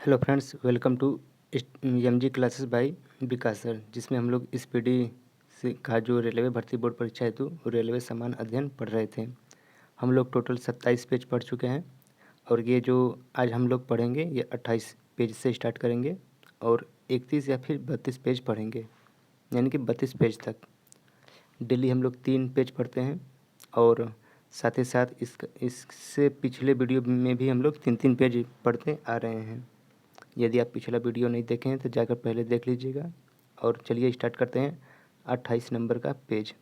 Hello friends, welcome to MG classes by Vikas sir, जिसमें हम लोग स्पीडी से का जो रेलवे भर्ती बोर्ड परीक्षा हेतु रेलवे समान अध्ययन पढ़ रहे थे। हम लोग टोटल 27 पेज पढ़ चुके हैं और ये जो आज हम लोग पढ़ेंगे ये 28 पेज से स्टार्ट करेंगे और 31 या फिर 32 पेज पढ़ेंगे, यानी कि 32 पेज तक। डेली हम लोग 3 पेज पढ़ते हैं और साथ ही साथ इससे पिछले वीडियो में भी हम लोग 3-3 पेज पढ़ते आ रहे हैं। यदि आप पिछला वीडियो नहीं देखे हैं तो जाकर पहले देख लीजिएगा। और चलिए स्टार्ट करते हैं। 28 नंबर का पेज,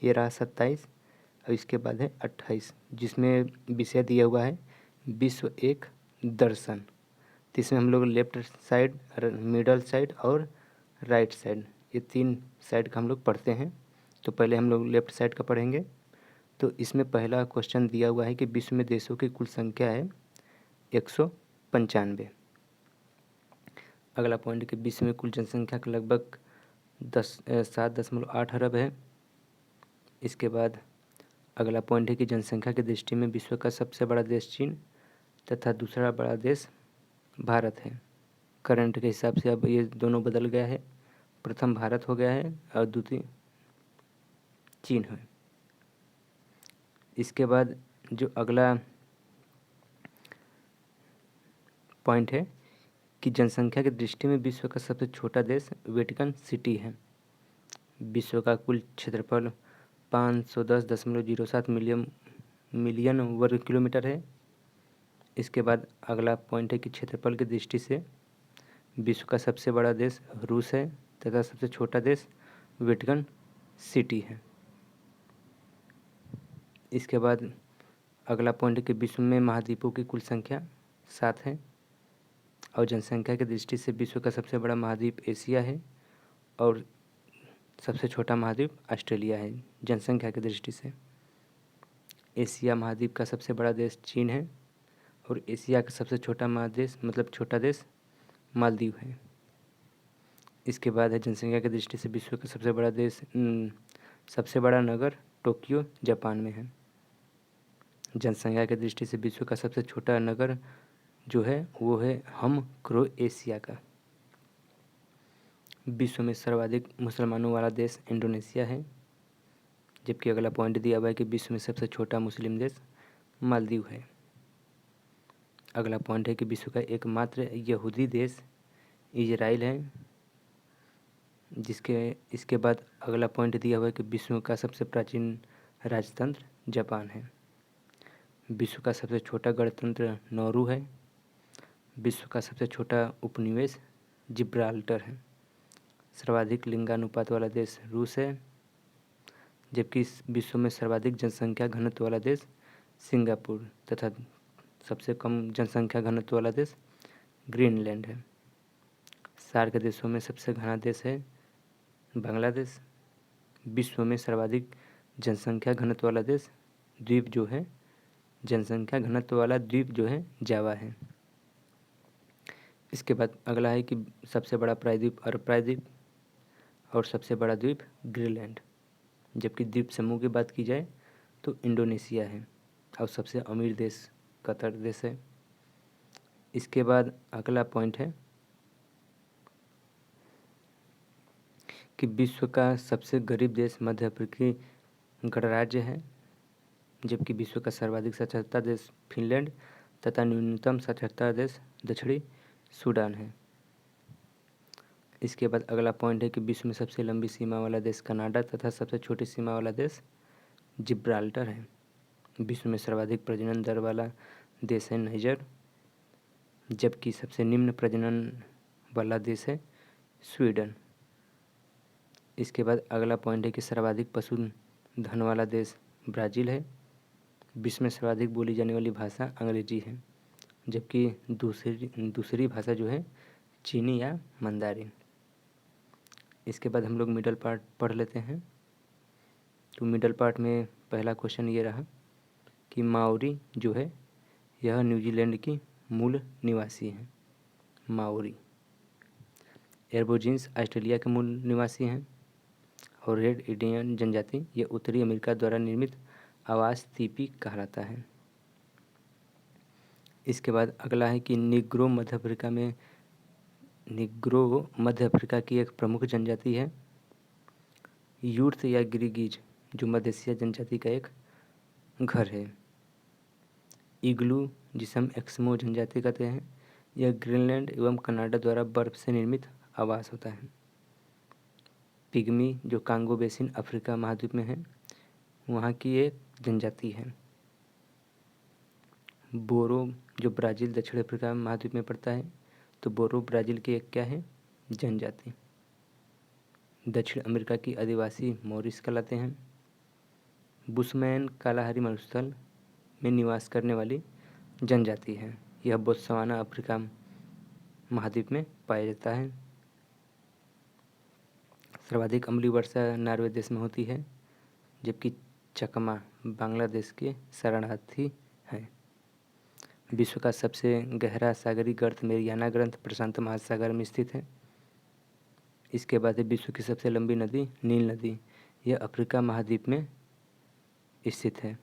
ये रहा 27 और इसके बाद है 28, जिसमें विषय दिया हुआ है विश्व एक दर्शन। तो इसमें हम लोग लेफ्ट साइड, मिडल साइड और राइट साइड, ये 3 साइड का हम लोग पढ़ते हैं। तो पहले हम लोग लेफ्ट साइड का पढ़ेंगे। तो इसमें पहला क्वेश्चन दिया हुआ है कि विश्व में देशों की कुल संख्या है 195। अगला पॉइंट कि विश्व में कुल जनसंख्या का लगभग 7.8 अरब है। इसके बाद अगला पॉइंट है कि जनसंख्या की दृष्टि में विश्व का सबसे बड़ा देश चीन तथा दूसरा बड़ा देश भारत है। करंट के हिसाब से अब ये दोनों बदल गया है, प्रथम भारत हो गया है और द्वितीय चीन है। इसके बाद जो अगला पॉइंट है कि जनसंख्या की दृष्टि में विश्व का सबसे छोटा देश वेटिकन सिटी है। विश्व का कुल क्षेत्रफल 510.07 मिलियन वर्ग किलोमीटर है। इसके बाद अगला पॉइंट है कि क्षेत्रफल की दृष्टि से विश्व का सबसे बड़ा देश रूस है तथा सबसे छोटा देश वेटिकन सिटी है। इसके बाद अगला पॉइंट है कि विश्व में महाद्वीपों की कुल संख्या 7 है और जनसंख्या की दृष्टि से विश्व का सबसे बड़ा महाद्वीप एशिया है और सबसे छोटा महाद्वीप ऑस्ट्रेलिया है। जनसंख्या की दृष्टि से एशिया महाद्वीप का सबसे बड़ा देश चीन है और एशिया का सबसे छोटा महादेश मतलब छोटा देश मालदीव है। इसके बाद है जनसंख्या की दृष्टि से विश्व का सबसे बड़ा देश सबसे बड़ा नगर टोक्यो जापान में है। जनसंख्या की दृष्टि से विश्व का सबसे छोटा नगर जो है वो है क्रोएशिया का। विश्व में सर्वाधिक मुसलमानों वाला देश इंडोनेशिया है, जबकि अगला पॉइंट दिया हुआ है कि विश्व में सबसे छोटा मुस्लिम देश मालदीव है। अगला पॉइंट है कि विश्व का एकमात्र यहूदी देश इजराइल है। इसके बाद अगला पॉइंट दिया हुआ है कि विश्व का सबसे प्राचीन राजतंत्र जापान है। विश्व का सबसे छोटा गणतंत्र नौरू है। विश्व का सबसे छोटा उपनिवेश जिब्राल्टर है। सर्वाधिक लिंगानुपात वाला देश रूस है, जबकि विश्व में सर्वाधिक जनसंख्या घनत्व वाला देश सिंगापुर तथा सबसे कम जनसंख्या घनत्व वाला देश ग्रीनलैंड है। सार्क देशों में सबसे घना देश है बांग्लादेश। विश्व में सर्वाधिक जनसंख्या घनत्व वाला देश द्वीप जो है जनसंख्या घनत्व वाला द्वीप जो है जावा है। इसके बाद अगला है कि सबसे बड़ा प्रायद्वीप अरब प्रायद्वीप और सबसे बड़ा द्वीप ग्रीनलैंड, जबकि द्वीप समूह की बात की जाए तो इंडोनेशिया है और सबसे अमीर देश कतर देश है। इसके बाद अगला पॉइंट है कि विश्व का सबसे गरीब देश मध्य अफ्रीकी गणराज्य है, जबकि विश्व का सर्वाधिक साक्षरता देश फिनलैंड तथा न्यूनतम साक्षरता देश दक्षिणी सूडान है। इसके बाद अगला पॉइंट है कि विश्व में सबसे लंबी सीमा वाला देश कनाडा तथा सबसे छोटी सीमा वाला देश जिब्राल्टर है। विश्व में सर्वाधिक प्रजनन दर वाला देश है नाइजर, जबकि सबसे निम्न प्रजनन वाला देश है स्वीडन। इसके बाद अगला पॉइंट है कि सर्वाधिक पशुधन वाला देश ब्राज़ील है। विश्व में सर्वाधिक बोली जाने वाली भाषा अंग्रेजी है, जबकि दूसरी भाषा जो है चीनी या मंदारिन। इसके बाद हम लोग मिडल पार्ट पढ़ लेते हैं। तो मिडल पार्ट में पहला क्वेश्चन ये रहा कि माओरी जो है यह न्यूजीलैंड की मूल निवासी हैं। माओरी। एर्बोजिन्स ऑस्ट्रेलिया के मूल निवासी हैं और रेड इंडियन जनजाति यह उत्तरी अमेरिका द्वारा निर्मित आवास द्वीपी कहलाता है। इसके बाद अगला है कि निग्रो मध्य अफ्रीका की एक प्रमुख जनजाति है। यूर्थ या गिरिगीज जो मध्य एशिया जनजाति का एक घर है। इग्लू जिसे हम एक्समो जनजाति कहते हैं, यह ग्रीनलैंड एवं कनाडा द्वारा बर्फ से निर्मित आवास होता है। पिग्मी जो कांगो बेसिन अफ्रीका महाद्वीप में है, वहाँ की एक जनजाति है। बोरो जो ब्राज़ील दक्षिण अफ्रीका महाद्वीप में पड़ता है, तो बोरो ब्राज़ील की एक क्या है, जनजाति। दक्षिण अमेरिका की आदिवासी मॉरिस कहलाते हैं। बुशमैन कालाहारी मरुस्थल में निवास करने वाली जनजाति है। यह बोत्सवाना अफ्रीका महाद्वीप में पाया जाता है। सर्वाधिक अम्लीय वर्षा नॉर्वे देश में होती है, जबकि चकमा बांग्लादेश के शरणार्थी हैं। विश्व का सबसे गहरा सागरीय गर्त मेरियाना ग्रंथ प्रशांत महासागर में स्थित है। इसके बाद है विश्व की सबसे लंबी नदी नील नदी, यह अफ्रीका महाद्वीप में स्थित है।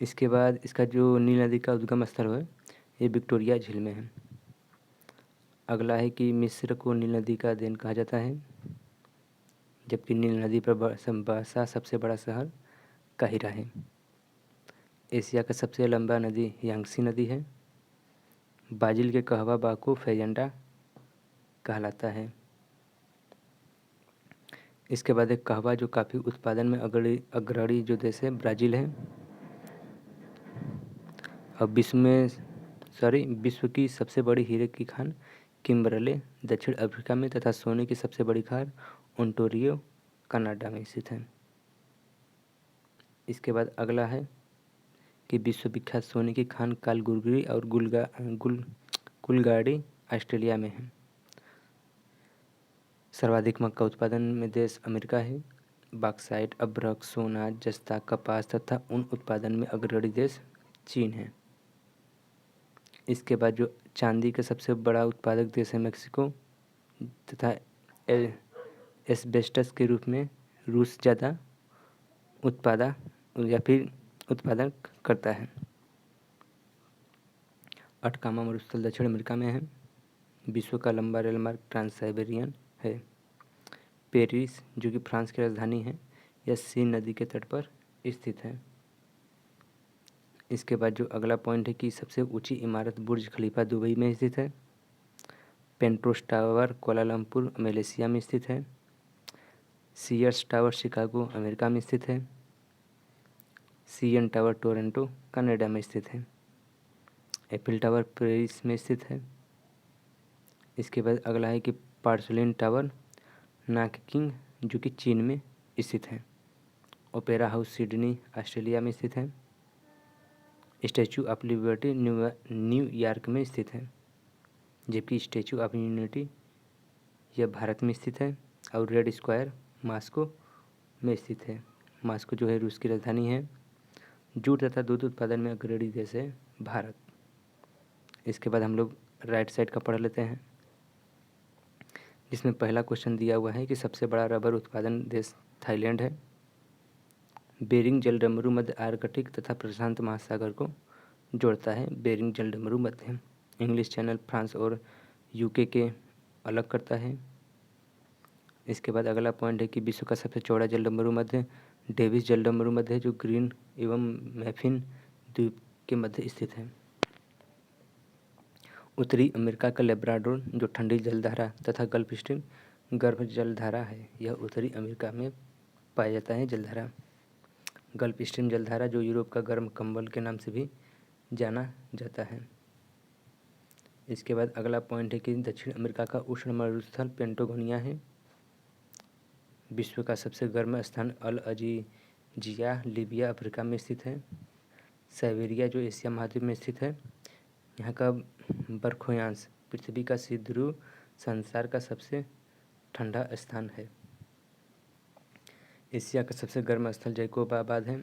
इसके बाद इसका जो नील नदी का उद्गम स्थल है, ये विक्टोरिया झील में है। अगला है कि मिस्र को नील नदी का देन कहा जाता है, जबकि नील नदी पर बसा सबसे बड़ा शहर काहिरा है। एशिया का सबसे लंबा नदी यांगसी नदी है। ब्राज़ील के कहवा बाग को फेजंडा कहलाता है। इसके बाद एक कहवा जो काफ़ी उत्पादन में अग्रणी जो देश है ब्राज़ील है। अब विश्व की सबसे बड़ी हीरे की खान किम्बरले दक्षिण अफ्रीका में तथा सोने की सबसे बड़ी खान ओंटारियो कनाडा में स्थित है। इसके बाद अगला है कि विश्व विख्यात सोने की खान कालगुगरी और कुलगाड़ी ऑस्ट्रेलिया में है। सर्वाधिक मक्का उत्पादन में देश अमेरिका है। बॉक्साइट, अभ्रक, सोना, जस्ता, कपास तथा ऊन उत्पादन में अग्रणी देश चीन है। इसके बाद जो चांदी का सबसे बड़ा उत्पादक देश है मेक्सिको, तथा एस्बेस्टस के रूप में रूस ज़्यादा उत्पादन करता है। अटकामा मरुस्थल दक्षिण अमेरिका में है। विश्व का लंबा रेल मार्ग ट्रांस साइबेरियन है। पेरिस जो कि फ्रांस की राजधानी है, यह सीन नदी के तट पर स्थित है। इसके बाद जो अगला पॉइंट है कि सबसे ऊंची इमारत बुर्ज खलीफा दुबई में स्थित है। पेंट्रोस टावर कोलालमपुर मलेशिया में स्थित है। सीयर्स टावर शिकागो अमेरिका में स्थित है। सीएन टावर टोरंटो कनाडा में स्थित है। एफिल टावर पेरिस में स्थित है। इसके बाद अगला है कि पोर्सलेन टावर नानकिंग जो कि चीन में स्थित है। ओपेरा हाउस सिडनी ऑस्ट्रेलिया में स्थित है। स्टैचू ऑफ लिबर्टी न्यूयॉर्क में स्थित है, जबकि स्टैचू ऑफ यूनिटी यह भारत में स्थित है। और रेड स्क्वायर मॉस्को में स्थित है। मॉस्को जो है रूस की राजधानी है। जूट तथा दूध उत्पादन में अग्रणी देश है भारत। इसके बाद हम लोग राइट साइड का पढ़ लेते हैं, जिसमें पहला क्वेश्चन दिया हुआ है कि सबसे बड़ा रबर उत्पादन देश थाईलैंड है। बेरिंग जलडमरू मध्य आर्कटिक तथा प्रशांत महासागर को जोड़ता है। बेरिंग जलडमरू मध्य इंग्लिश चैनल फ्रांस और यूके के अलग करता है। इसके बाद अगला पॉइंट है कि विश्व का सबसे चौड़ा जलडमरू मध्य डेविस जलडमरू मध्य है, जो ग्रीन एवं मैफिन द्वीप के मध्य स्थित है। उत्तरी अमेरिका का लेब्राडोर जो ठंडी जलधारा तथा गल्फ स्ट्रीम गर्भ जलधारा है, यह उत्तरी अमेरिका में पाया जाता है जलधारा। गल्फ स्ट्रीम जलधारा जो यूरोप का गर्म कंबल के नाम से भी जाना जाता है। इसके बाद अगला पॉइंट है कि दक्षिण अमेरिका का उष्ण मरुस्थल पेंटागोनिया है। विश्व का सबसे गर्म स्थान अल अजीजिया लीबिया अफ्रीका में स्थित है। साइबेरिया जो एशिया महाद्वीप में स्थित है, यहाँ का बर्फांश पृथ्वी का शीत ध्रुव संसार का सबसे ठंडा स्थान है। एशिया का सबसे गर्म स्थल जैकोबाबाद है।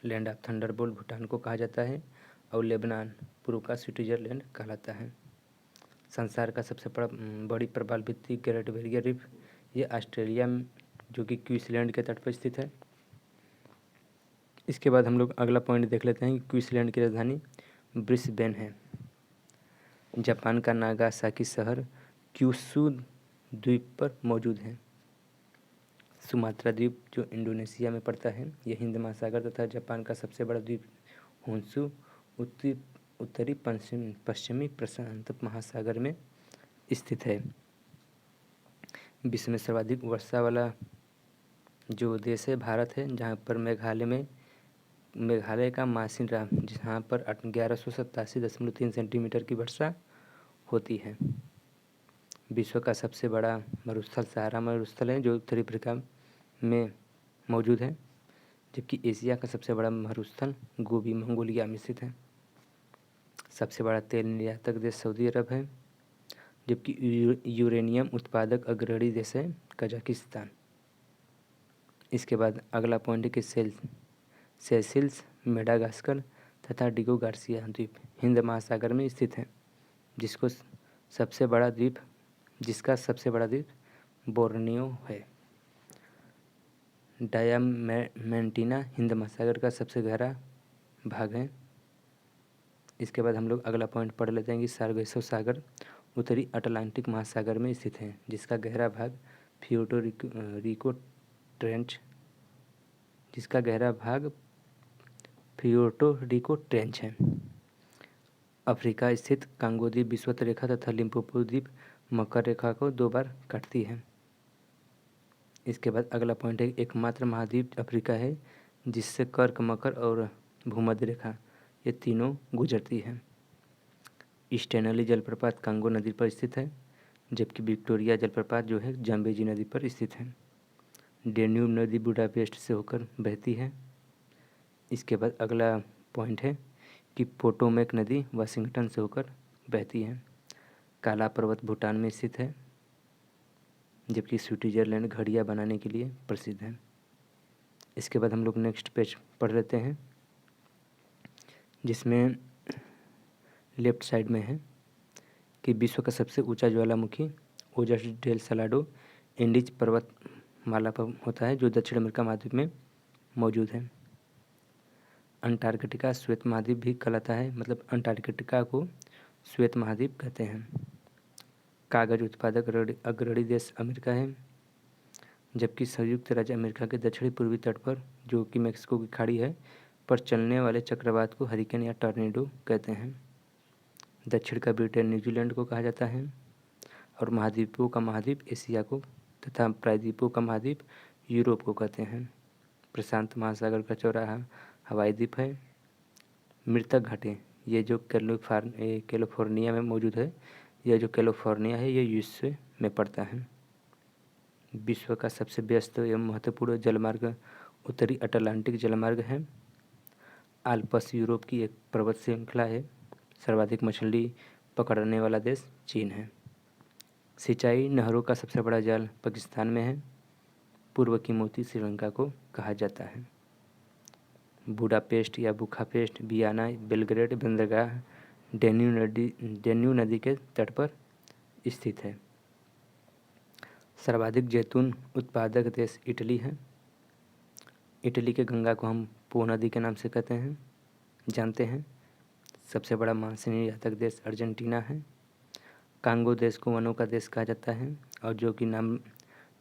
लैंड ऑफ थंडरबोल्ट भूटान को कहा जाता है। और लेबनान पूर्व का स्विट्जरलैंड कहलाता है। संसार का सबसे बड़ी प्रबल भित्ति ग्रेट बैरियर रीफ, ये ऑस्ट्रेलिया जो कि क्वींसलैंड के तट पर स्थित है। इसके बाद हम लोग अगला पॉइंट देख लेते हैं कि क्वींसलैंड की राजधानी ब्रिस्बेन है। जापान का नागासाकी शहर क्यूशू द्वीप पर मौजूद है। सुमात्रा द्वीप जो इंडोनेशिया में पड़ता है, यह हिंद महासागर तथा जापान का सबसे बड़ा द्वीप होन्शु उत्तरी पश्चिमी प्रशांत महासागर में स्थित है। विश्व में सर्वाधिक वर्षा वाला जो देश है भारत है, जहाँ पर मेघालय का मासिनराम, जहाँ पर 1187.3 सेंटीमीटर की वर्षा होती है। विश्व का सबसे बड़ा मरुस्थल सहारा मरुस्थल है जो उत्तरी अफ्रीका में मौजूद है, जबकि एशिया का सबसे बड़ा मरुस्थल गोबी मंगोलिया में स्थित है। सबसे बड़ा तेल निर्यातक देश सऊदी अरब है, जबकि यूरेनियम उत्पादक अग्रणी देश है कजाकिस्तान। इसके बाद अगला पॉइंट है कि सेशेल्स, मेडागास्कर तथा डिगो गार्सिया द्वीप हिंद महासागर में स्थित है, जिसका सबसे बड़ा द्वीप बोर्नियो है। डायामेंटिना हिंद महासागर का सबसे गहरा भाग है। इसके बाद हम लोग अगला पॉइंट पढ़ लेते हैं कि सार्गेसो सागर उत्तरी अटलांटिक महासागर में स्थित है, जिसका गहरा भाग प्यूर्टो रिको ट्रेंच है। अफ्रीका स्थित कांगो द्वीप विषुवत रेखा तथा लिम्पोपो द्वीप मकर रेखा को 2 बार काटती है। इसके बाद अगला पॉइंट है एकमात्र महाद्वीप अफ्रीका है जिससे कर्क, मकर और भूमध्य रेखा ये तीनों गुजरती है। स्टेनली जलप्रपात कांगो नदी पर स्थित है, जबकि विक्टोरिया जलप्रपात जो है जाम्बेजी नदी पर स्थित है। डेन्यूब नदी बुडापेस्ट से होकर बहती है। इसके बाद अगला पॉइंट है कि पोटोमेक नदी वाशिंगटन से होकर बहती है। काला पर्वत भूटान में स्थित है, जबकि स्विट्ज़रलैंड घड़ियाँ बनाने के लिए प्रसिद्ध है। इसके बाद हम लोग नेक्स्ट पेज पढ़ लेते हैं, जिसमें लेफ्ट साइड में है कि विश्व का सबसे ऊंचा ज्वालामुखी ओजस डेल सलाडो एंडीज पर्वतमाला पर होता है, जो दक्षिण अमेरिका महाद्वीप में मौजूद है। अंटार्कटिका श्वेत महाद्वीप भी कहलाता है, मतलब अंटार्कटिका को श्वेत महाद्वीप कहते हैं। कागज उत्पादक अग्रणी देश अमेरिका है, जबकि संयुक्त राज्य अमेरिका के दक्षिणी पूर्वी तट पर, जो कि मैक्सिको की खाड़ी है, पर चलने वाले चक्रवात को हरिकेन या टॉर्नेडो कहते हैं। दक्षिण का ब्रिटेन न्यूजीलैंड को कहा जाता है, और महाद्वीपों का महाद्वीप एशिया को तथा प्रायद्वीपों का महाद्वीप यूरोप को कहते हैं। प्रशांत महासागर का चौराहा हवाई द्वीप है। मृतक घाटी ये जो कैलिफोर्निया में मौजूद है, यह जो कैलिफोर्निया है ये यूएसए में पड़ता है। विश्व का सबसे व्यस्त एवं महत्वपूर्ण जलमार्ग उत्तरी अटलांटिक जलमार्ग है। आल्प्स यूरोप की एक पर्वत श्रृंखला है। सर्वाधिक मछली पकड़ने वाला देश चीन है। सिंचाई नहरों का सबसे बड़ा जाल पाकिस्तान में है। पूर्व की मोती श्रीलंका को कहा जाता है। बुडापेस्ट या बुखापेस्ट वियना बेलग्रेड बंदरगाह डेन्यू नदी के तट पर स्थित है। सर्वाधिक जैतून उत्पादक देश इटली है। इटली के गंगा को हम पो नदी के नाम से जानते हैं। सबसे बड़ा मांस निर्यातक देश अर्जेंटीना है। कांगो देश को वनों का देश कहा जाता है, और जो कि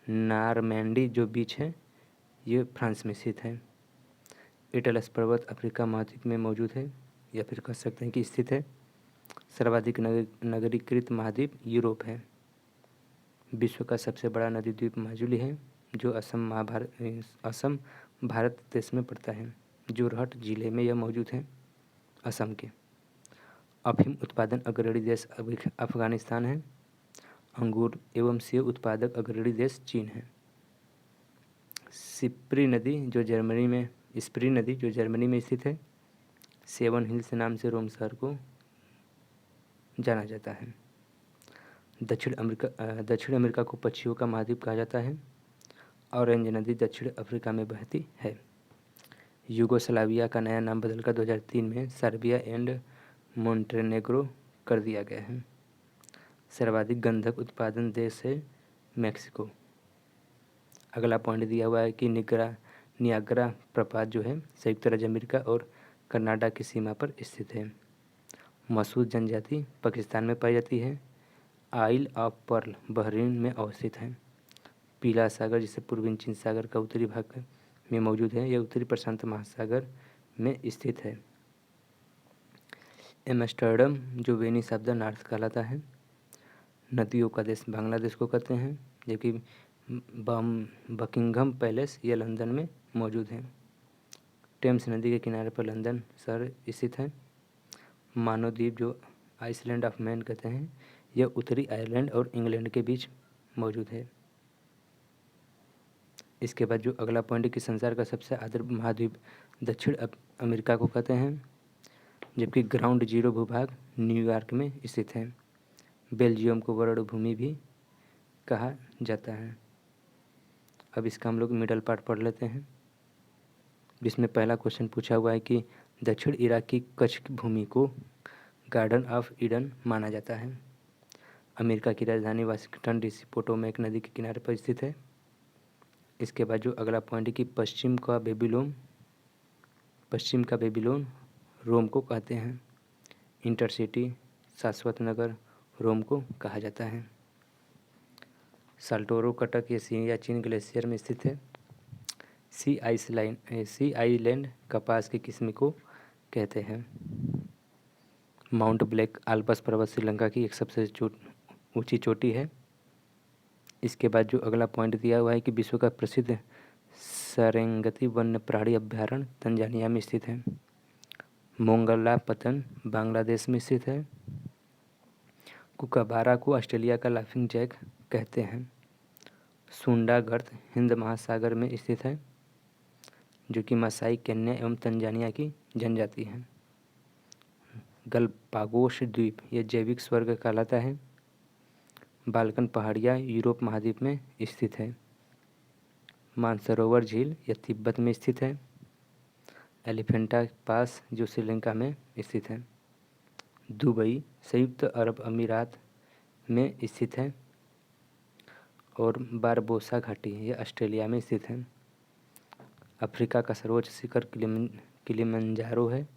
नारमैंडी जो बीच है ये फ्रांस में स्थित है। एटलस पर्वत अफ्रीका महाद्वीप में मौजूद है, या फिर कह सकते हैं कि स्थित है। सर्वाधिक नगरीकृत महाद्वीप यूरोप है। विश्व का सबसे बड़ा नदी द्वीप माजुली है, जो असम भारत देश में पड़ता है। जोरहट जिले में यह मौजूद है, असम के। अफीम उत्पादन अग्रणी देश अफगानिस्तान है। अंगूर एवं सेब उत्पादक अग्रणी देश चीन है। स्प्री नदी जो जर्मनी में स्थित है। सेवन हिल्स नाम से रोम शहर को जाना जाता है। दक्षिण अमेरिका को पक्षियों का महाद्वीप कहा जाता है। ऑरेंज नदी दक्षिण अफ्रीका में बहती है। यूगोस्लाविया का नया नाम बदलकर 2003 में सर्बिया एंड मोंटेनेग्रो कर दिया गया है। सर्वाधिक गंधक उत्पादन देश है मैक्सिको। अगला पॉइंट दिया हुआ है कि नियाग्रा प्रपात जो है संयुक्त राज्य अमेरिका और कनाडा की सीमा पर स्थित है। मसूद जनजाति पाकिस्तान में पाई जाती है। आइल ऑफ पर्ल बहरीन में अवस्थित है। पीला सागर जिसे पूर्वी चीन सागर का उत्तरी भाग में मौजूद है, यह उत्तरी प्रशांत महासागर में स्थित है। एम्स्टर्डम जो वेनिस ऑफ द नॉर्थ कहलाता है। नदियों का देश बांग्लादेश को कहते हैं, जबकि बकिंघम पैलेस यह लंदन में मौजूद है। टेम्स नदी के किनारे पर लंदन शहर स्थित है। मानव द्वीप जो आइसलैंड ऑफ मैन कहते हैं, यह उत्तरी आयरलैंड और इंग्लैंड के बीच मौजूद है। इसके बाद जो अगला पॉइंट है कि संसार का सबसे आर्द्र महाद्वीप दक्षिण अमेरिका को कहते हैं, जबकि ग्राउंड जीरो भूभाग न्यूयॉर्क में स्थित है। बेल्जियम को वर्ण भूमि भी कहा जाता है। अब इसका हम लोग मिडल पार्ट पढ़ लेते हैं, जिसमें पहला क्वेश्चन पूछा हुआ है कि दक्षिण इराक की कच्छ की भूमि को गार्डन ऑफ ईडन माना जाता है। अमेरिका की राजधानी वाशिंगटन डीसी पोटोमैक नदी के किनारे पर स्थित है। इसके बाद जो अगला पॉइंट है कि पश्चिम का बेबीलोन रोम को कहते हैं। इंटरसिटी शाश्वत नगर रोम को कहा जाता है। साल्टोरो कटक या चीन ग्लेशियर में स्थित है। सी आइलैंड कपास की किस्म को कहते हैं। माउंट ब्लैक आल्प्स पर्वत श्रीलंका की एक सबसे ऊंची चोटी है। इसके बाद जो अगला पॉइंट दिया हुआ है कि विश्व का प्रसिद्ध सेरेंगेती वन्य प्राणी अभ्यारण्य तंजानिया में स्थित है। मोंगलापतन बांग्लादेश में स्थित है। कुकाबारा को ऑस्ट्रेलिया का लाफिंग जैक कहते हैं। सुंडा गर्त हिंद महासागर में स्थित है, जो कि मसाई केन्या एवं तंजानिया की जनजाति है। गलपागोस द्वीप यह जैविक स्वर्ग कहलाता है। बाल्कन पहाड़ियाँ यूरोप महाद्वीप में स्थित है। मानसरोवर झील यह तिब्बत में स्थित है। एलिफेंटा पास जो श्रीलंका में स्थित है। दुबई संयुक्त अरब अमीरात में स्थित है। और बारबोसा घाटी यह ऑस्ट्रेलिया में स्थित है। अफ्रीका का सर्वोच्च शिखर किलिमंजारो है।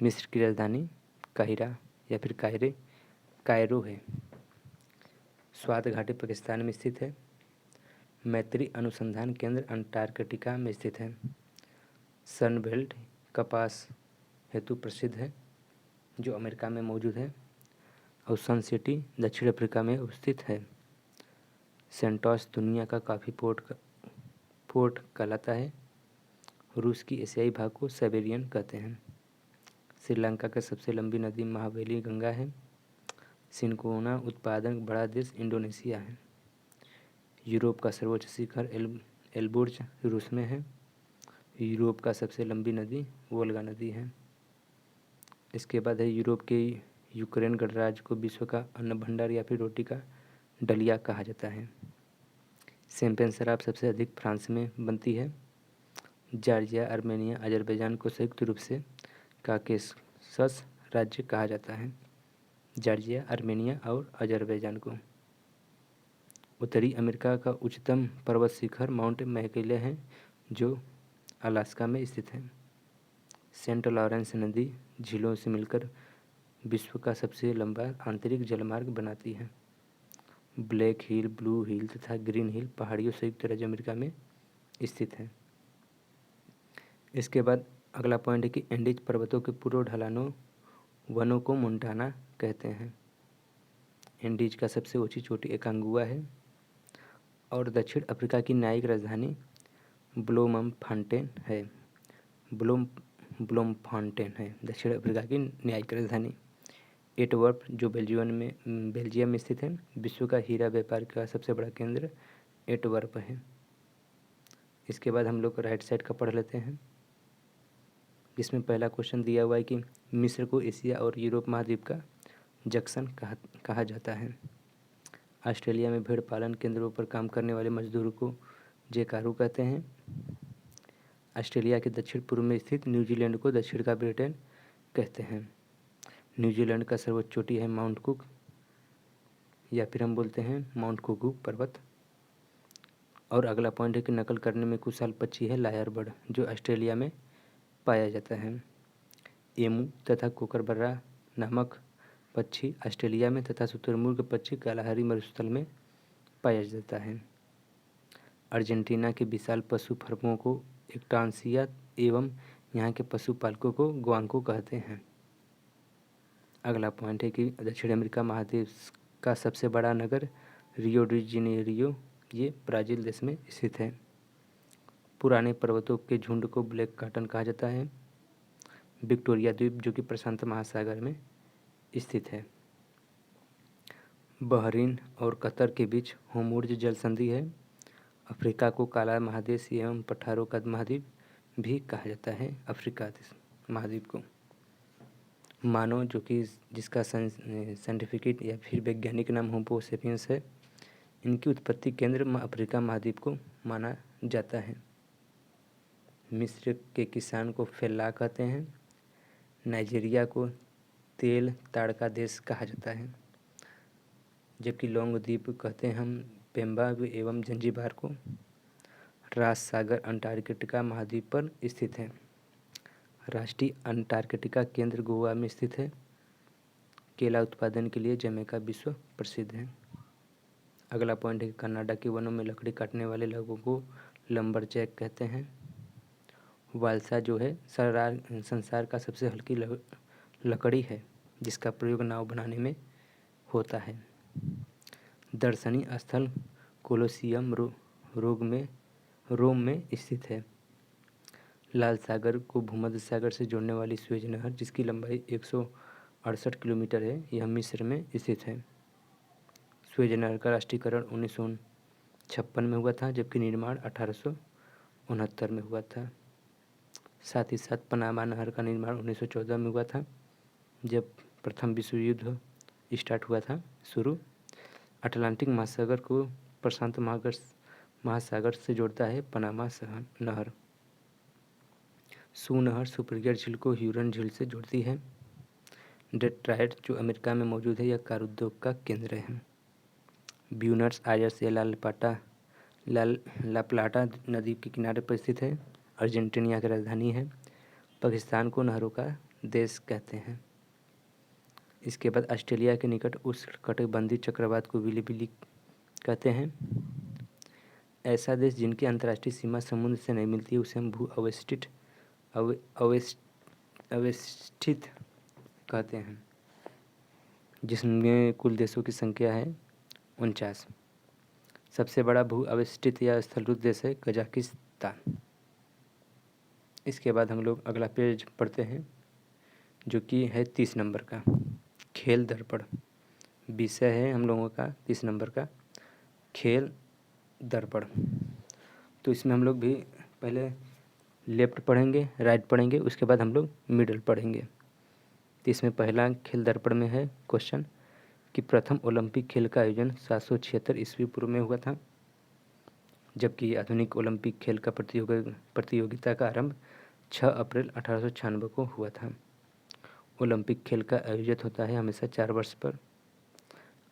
मिस्र की राजधानी काहिरा या फिर कायरो है। स्वात घाटी पाकिस्तान में स्थित है। मैत्री अनुसंधान केंद्र अंटार्कटिका में स्थित है। सनबेल्ट कपास हेतु प्रसिद्ध है, जो अमेरिका में मौजूद है। और सन सिटी दक्षिण अफ्रीका में स्थित है। सेंटोस दुनिया का काफ़ी पोर्ट कहलाता है। रूस की एशियाई भाग को साइबेरियन कहते हैं। श्रीलंका की सबसे लंबी नदी महावेली गंगा है। सिनकोना उत्पादन बड़ा देश इंडोनेशिया है। यूरोप का सर्वोच्च शिखर एल्बुर्ज रूस में है। यूरोप का सबसे लंबी नदी वोल्गा नदी है। इसके बाद है यूरोप के यूक्रेन गणराज्य को विश्व का अन्न भंडार या फिर रोटी का डलिया कहा जाता है। शैंपेन शराब सबसे अधिक फ्रांस में बनती है। जॉर्जिया आर्मेनिया अजरबैजान को संयुक्त रूप से काकेशस राज्य कहा जाता है। जॉर्जिया आर्मेनिया और अजरबैजान को। उत्तरी अमेरिका का उच्चतम पर्वत शिखर माउंट मैकिले है, जो अलास्का में स्थित है। सेंट लॉरेंस नदी झीलों से मिलकर विश्व का सबसे लंबा आंतरिक जलमार्ग बनाती है। ब्लैक हिल, ब्लू हिल तथा ग्रीन हिल पहाड़ियों संयुक्त राज्य अमेरिका में स्थित है। इसके बाद अगला पॉइंट है कि एंडीज पर्वतों के पूर्व ढलानों वनों को मोंटाना कहते हैं। एंडीज का सबसे ऊंची चोटी एकांगुआ है। और दक्षिण अफ्रीका की न्यायिक राजधानी ब्लोमफांटेन है। ब्लोमफांटेन है दक्षिण अफ्रीका की न्यायिक राजधानी। एंटवर्प जो बेल्जियम में स्थित है। विश्व का हीरा व्यापार का सबसे बड़ा केंद्र एंटवर्प है। इसके बाद हम लोग राइट साइड का पढ़ लेते हैं, जिसमें पहला क्वेश्चन दिया हुआ है कि मिस्र को एशिया और यूरोप महाद्वीप का जंक्शन कहा जाता है। ऑस्ट्रेलिया में भेड़ पालन केंद्रों पर काम करने वाले मजदूरों को जेकारू कहते हैं। ऑस्ट्रेलिया के दक्षिण पूर्व में स्थित न्यूजीलैंड को दक्षिण का ब्रिटेन कहते हैं। न्यूजीलैंड का सर्वोच्च चोटी है माउंट कुक या फिर हम बोलते हैं माउंट कुकू पर्वत। और अगला पॉइंट है कि नकल करने में कुशल पक्षी है लायर बर्ड, जो ऑस्ट्रेलिया में पाया जाता है। एमू तथा कोकरबर्रा नामक पक्षी ऑस्ट्रेलिया में तथा शुतुरमुर्ग पक्षी कालाहारी मरुस्थल में पाया जाता है। अर्जेंटीना के विशाल पशु फर्मों को एक्टांसिया एवं यहाँ के पशुपालकों को ग्वांको कहते हैं। अगला पॉइंट है कि दक्षिण अमेरिका महाद्वीप का सबसे बड़ा नगर रियो डी जेनेरियो, ये ब्राज़ील देश में स्थित है। पुराने पर्वतों के झुंड को ब्लैक कॉटन कहा जाता है। विक्टोरिया द्वीप जो कि प्रशांत महासागर में स्थित है। बहरीन और कतर के बीच होर्मुज़ जल संधि है। अफ्रीका को काला महादेश एवं पठारों का महाद्वीप भी कहा जाता है। अफ्रीका महाद्वीप को मानव जो कि जिसका साइंटिफिक या फिर वैज्ञानिक नाम होमो सेपियंस है, इनकी उत्पत्ति केंद्र अफ्रीका महाद्वीप को माना जाता है। मिस्र के किसान को फेल्ला कहते हैं। नाइजीरिया को तेल ताड़ का देश कहा जाता है, जबकि लौंग द्वीप कहते हैं हम पेम्बा एवं जंजीबार को। रास सागर अंटार्कटिका महाद्वीप पर स्थित है। राष्ट्रीय अंटार्कटिका केंद्र गोवा में स्थित है। केला उत्पादन के लिए जमैका विश्व प्रसिद्ध है। अगला पॉइंट है कनाडा के वनों में लकड़ी काटने वाले लोगों को लंबरजैक कहते हैं। वाल्सा जो है संसार का सबसे हल्की लकड़ी है, जिसका प्रयोग नाव बनाने में होता है। दर्शनीय स्थल कोलोसियम रोम में स्थित है। लाल सागर को भूमध्य सागर से जोड़ने वाली सुएज नहर, जिसकी लंबाई 168 किलोमीटर है, यह मिस्र में स्थित है। सुएज नहर का राष्ट्रीयकरण 1956 में हुआ था, जबकि निर्माण 1869 में हुआ था। साथ ही साथ पनामा नहर का निर्माण 1914 में हुआ था, जब प्रथम विश्व युद्ध स्टार्ट हुआ था शुरू। अटलांटिक महासागर को प्रशांत महासागर से जोड़ता है पनामा नहर। सू नहर सुपरगियर झील को ह्यूरन झील से जोड़ती है। डेट्रॉयट जो अमेरिका में मौजूद है, यह कार उद्योग का केंद्र है। ब्यूनस आयर्स या ला प्लाटा नदी के किनारे पर स्थित है। अर्जेंटीना की राजधानी है। पाकिस्तान को नहरों का देश कहते हैं। इसके बाद ऑस्ट्रेलिया के निकट उष्णकटिबंधीय चक्रवात को विलिबिली कहते हैं। ऐसा देश जिनकी अंतर्राष्ट्रीय सीमा समुद्र से नहीं मिलती है, उसे हम भू अवस्थित कहते हैं, जिसमें कुल देशों की संख्या है 49। सबसे बड़ा भू अवस्थित या स्थलरूप देश है कजाकिस्तान। इसके बाद हम लोग अगला पेज पढ़ते हैं, जो कि है 30 नंबर का खेल दर्पण विषय है हम लोगों का। 30 नंबर का खेल दर्पण। तो इसमें हम लोग भी पहले लेफ्ट पढ़ेंगे, राइट पढ़ेंगे, उसके बाद हम लोग मिडल पढ़ेंगे। तो इसमें पहला खेल दर्पण में है क्वेश्चन कि प्रथम ओलंपिक खेल का आयोजन 776 ईस्वी पूर्व में हुआ था, जबकि आधुनिक ओलंपिक खेल का प्रतियोगिता का आरंभ 6 अप्रैल 1896 को हुआ था। ओलंपिक खेल का आयोजित होता है हमेशा 4 वर्ष पर।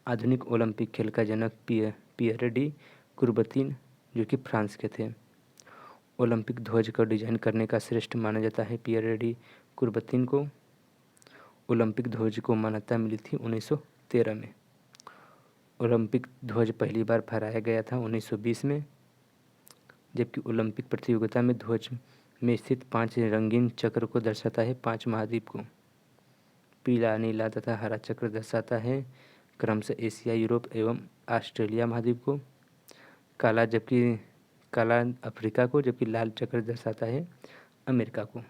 आधुनिक ओलंपिक खेल का जनक पियर डी कुर्बतीन जो कि फ्रांस के थे। ओलंपिक ध्वज का डिजाइन करने का श्रेष्ठ माना जाता है पियर डी कुर्बतीन को। ओलंपिक ध्वज को मान्यता मिली थी 1913 में। ओलंपिक ध्वज पहली बार फहराया गया था 1920 में, जबकि ओलंपिक प्रतियोगिता में ध्वज में स्थित 5 रंगीन चक्र को दर्शाता है 5 महाद्वीप को। पीला, नीला तथा हरा चक्र दर्शाता है क्रमशः एशिया, यूरोप एवं ऑस्ट्रेलिया महाद्वीप को। काला अफ्रीका को, जबकि लाल चक्र दर्शाता है अमेरिका को।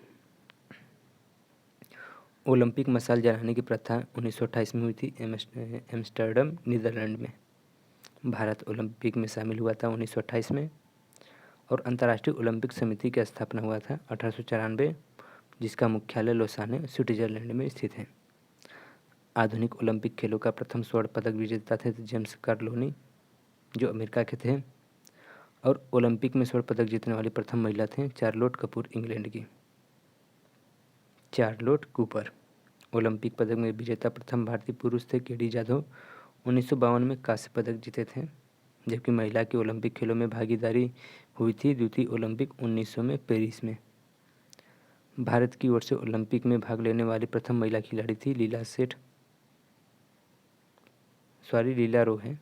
ओलंपिक मशाल जलाने की प्रथा 1928 में हुई थी एम्स्टर्डम नीदरलैंड में। भारत ओलंपिक में शामिल हुआ था 1928 में। और अंतर्राष्ट्रीय ओलंपिक समिति की स्थापना हुआ था 1894, जिसका मुख्यालय लोसाने स्विट्जरलैंड में स्थित है। आधुनिक ओलंपिक खेलों का प्रथम स्वर्ण पदक विजेता थे जेम्स कार्लोनी जो अमेरिका के थे। और ओलंपिक में स्वर्ण पदक जीतने वाली प्रथम महिला थे चार्लोट कपूर, इंग्लैंड की। Charlotte Cooper. ओलंपिक पदक में विजेता प्रथम भारतीय पुरुष थे केडी जाधव, 1952 में कांस्य पदक जीते थे। जबकि महिला के ओलंपिक खेलों में भागीदारी हुई थी द्वितीय ओलंपिक 1900 में पेरिस में। भारत की ओर से ओलंपिक में भाग लेने वाली प्रथम महिला खिलाड़ी थी लीला रोहे।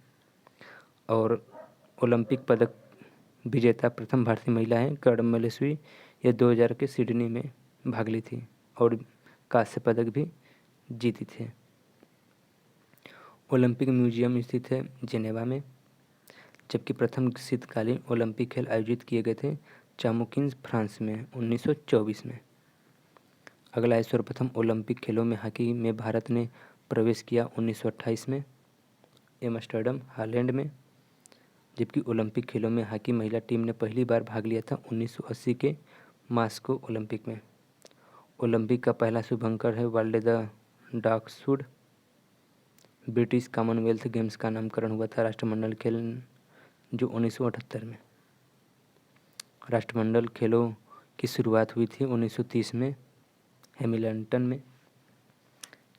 और ओलंपिक पदक विजेता प्रथम भारतीय महिला हैं कर्णम मल्लेश्वरी। यह 2000 के सिडनी में भाग ली थी और कांस्य पदक भी जीती थे। ओलंपिक म्यूजियम स्थित है जेनेवा में। जबकि प्रथम शीतकालीन ओलंपिक खेल आयोजित किए गए थे चामुकिन्स फ्रांस में 1924 में। अगला है सर्वप्रथम ओलंपिक खेलों में हॉकी में भारत ने प्रवेश किया 1928 में एम्स्टर्डम हॉलैंड में। जबकि ओलंपिक खेलों में हॉकी महिला टीम ने पहली बार भाग लिया था 1980 के मास्को ओलंपिक में। ओलंपिक का पहला शुभंकर है वाल्डे द डाकसुड। ब्रिटिश कॉमनवेल्थ गेम्स का नामकरण हुआ था राष्ट्रमंडल खेल जो 1978 में। राष्ट्रमंडल खेलों की शुरुआत हुई थी 1930 में हैमिल्टन में।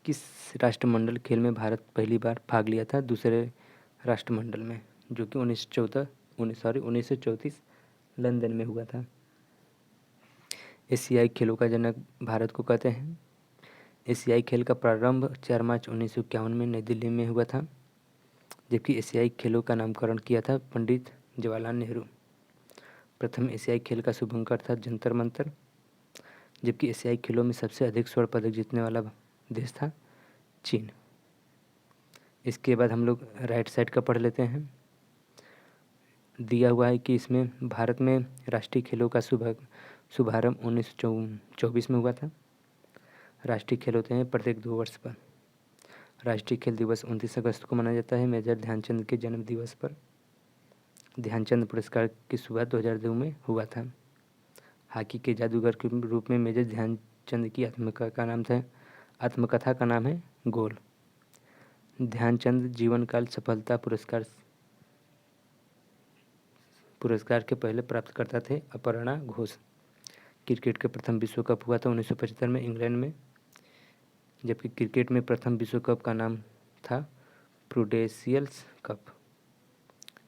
किस राष्ट्रमंडल खेल में भारत पहली बार भाग लिया था दूसरे राष्ट्रमंडल में, जो कि 1934 लंदन में हुआ था। एशियाई खेलों का जनक भारत को कहते हैं। एशियाई खेल का प्रारंभ 4 मार्च 1951 में नई दिल्ली में हुआ था। जबकि एशियाई खेलों का नामकरण किया था पंडित जवाहरलाल नेहरू। प्रथम एशियाई खेल का शुभंकर था जंतर मंतर। जबकि एशियाई खेलों में सबसे अधिक स्वर्ण पदक जीतने वाला देश था चीन। इसके बाद हम लोग राइट साइड का पढ़ लेते हैं। दिया हुआ है कि इसमें भारत में राष्ट्रीय खेलों का शुभारंभ 1924 में हुआ था। राष्ट्रीय खेल होते हैं प्रत्येक 2 वर्ष पर। राष्ट्रीय खेल दिवस 29 अगस्त को मनाया जाता है मेजर ध्यानचंद के जन्म दिवस पर। ध्यानचंद पुरस्कार की शुरुआत 2002 में हुआ था। हॉकी के जादूगर के रूप में मेजर ध्यानचंद की आत्मकथा का नाम है गोल। ध्यानचंद जीवनकाल सफलता पुरस्कार के पहले प्राप्तकर्ता थे अपर्णा घोष। क्रिकेट के प्रथम विश्व कप हुआ था 1975 में इंग्लैंड में। जबकि क्रिकेट में प्रथम विश्व कप का नाम था प्रूडेंशियल्स कप।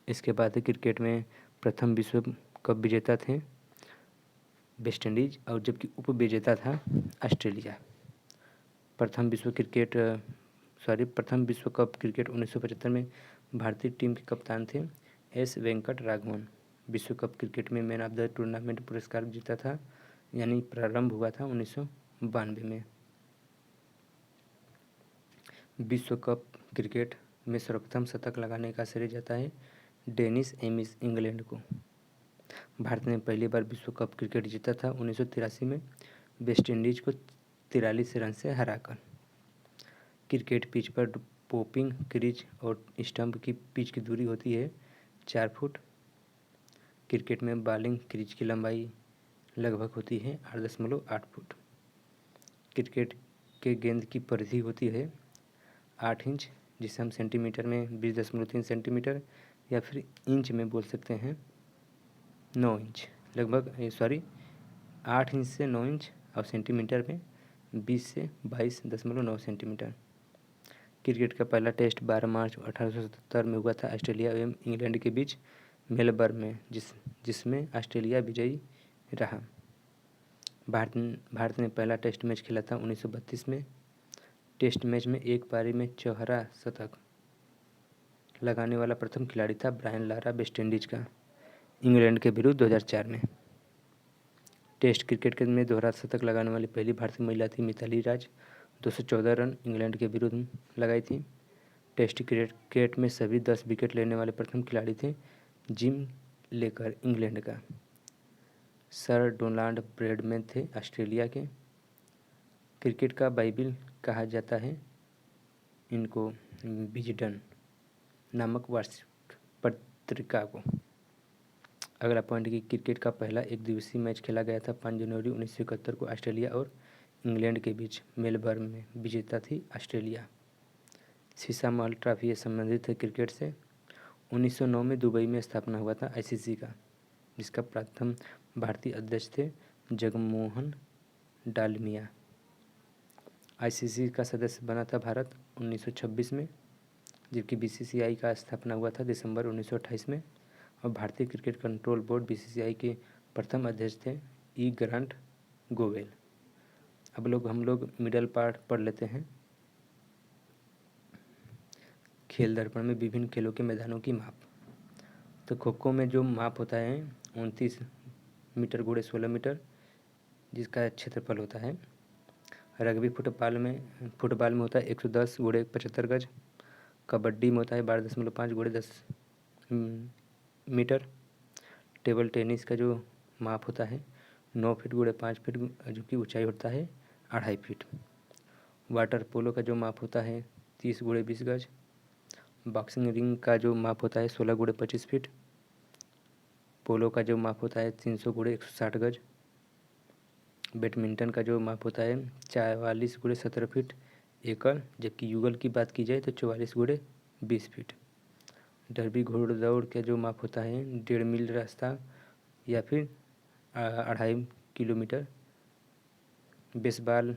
इसके बाद क्रिकेट में प्रथम विश्व कप विजेता थे वेस्टइंडीज और जबकि उप विजेता था ऑस्ट्रेलिया। प्रथम विश्व कप क्रिकेट 1975 में भारतीय टीम के कप्तान थे एस वेंकट राघवन। विश्व कप क्रिकेट में मैन ऑफ द टूर्नामेंट पुरस्कार जीता था, यानी प्रारंभ हुआ था 1992 में। विश्व कप क्रिकेट में सर्वप्रथम शतक लगाने का श्रेय जाता है डेनिस एमिस इंग्लैंड को। भारत ने पहली बार विश्व कप क्रिकेट जीता था 1983 में वेस्टइंडीज को 43 रन से हराकर। क्रिकेट पिच पर पोपिंग क्रीज और स्टंप की पिच की दूरी होती है 4 फुट। क्रिकेट में बॉलिंग क्रीज की लंबाई लगभग होती है 8.8 फुट। क्रिकेट के गेंद की परिधि होती है 8 इंच, जिसे हम सेंटीमीटर में 20.3 सेंटीमीटर या फिर इंच में बोल सकते हैं 9 इंच। 8 इंच से 9 इंच और सेंटीमीटर में 20 से 22.9 सेंटीमीटर। क्रिकेट का पहला टेस्ट 12 मार्च 1877 में हुआ था ऑस्ट्रेलिया एवं इंग्लैंड के बीच मेलबर्न में, जिसमें ऑस्ट्रेलिया विजयी रहा। भारत ने पहला टेस्ट मैच खेला था 1932 में। टेस्ट मैच में एक पारी में चौहरा शतक लगाने वाला प्रथम खिलाड़ी था ब्रायन लारा वेस्टइंडीज का इंग्लैंड के विरुद्ध 2004 में। टेस्ट क्रिकेट में दोहरा शतक लगाने वाली पहली भारतीय महिला थी मिताली राज। 214 रन इंग्लैंड के विरुद्ध लगाई थी। टेस्ट क्रिकेट में सभी 10 विकेट लेने वाले प्रथम खिलाड़ी थे जिम लेकर इंग्लैंड का। सर डोनाल्ड ब्रैडमैन थे ऑस्ट्रेलिया के। क्रिकेट का बाइबिल कहा जाता है इनको विजडन नामक वार्षिक पत्रिका को। अगला पॉइंट कि क्रिकेट का पहला एक दिवसीय मैच खेला गया था 5 जनवरी 1971 को ऑस्ट्रेलिया और इंग्लैंड के बीच मेलबर्न में। विजेता थी ऑस्ट्रेलिया। शीशा महल ट्रॉफी संबंधित है क्रिकेट से। 1909 में दुबई में स्थापना हुआ था आईसीसी का, जिसका प्रथम भारतीय अध्यक्ष थे जगमोहन डालमिया। आईसीसी का सदस्य बना था भारत 1926 में। जबकि बीसीसीआई का स्थापना हुआ था दिसंबर 1928 में। और भारतीय क्रिकेट कंट्रोल बोर्ड बीसीसीआई के प्रथम अध्यक्ष थे ई ग्रांट गोवेल। अब हम लोग मिडल पार्ट पढ़ लेते हैं। खेल दर्पण में विभिन्न खेलों के मैदानों की माप। तो खो खो में जो माप होता है 29 मीटर गुणे 16 मीटर, जिसका क्षेत्रफल होता है। रग्बी फुटबॉल में होता है 110 गुणे 75 गज। कबड्डी में होता है 12.5 गुणे 10 मीटर। टेबल टेनिस का जो माप होता है 9 फीट गुणे 5 फीट, जो कि ऊंचाई होता है 2.5 फीट। वाटर पोलो का जो माप होता है 30 गुणे 20 गज। बॉक्सिंग रिंग का जो माप होता है 16 गुणे 25 फीट। पोलो का जो माप होता है 300 गुणे 160 गज। बैडमिंटन का जो माप होता है 44 गुणे 17 फीट एकड़, जबकि युगल की बात की जाए तो 44 गुणे 20 फीट। डर्बी घोड़दौड़ का जो माप होता है 1.5 मील रास्ता या फिर 2.5 किलोमीटर। बेसबॉल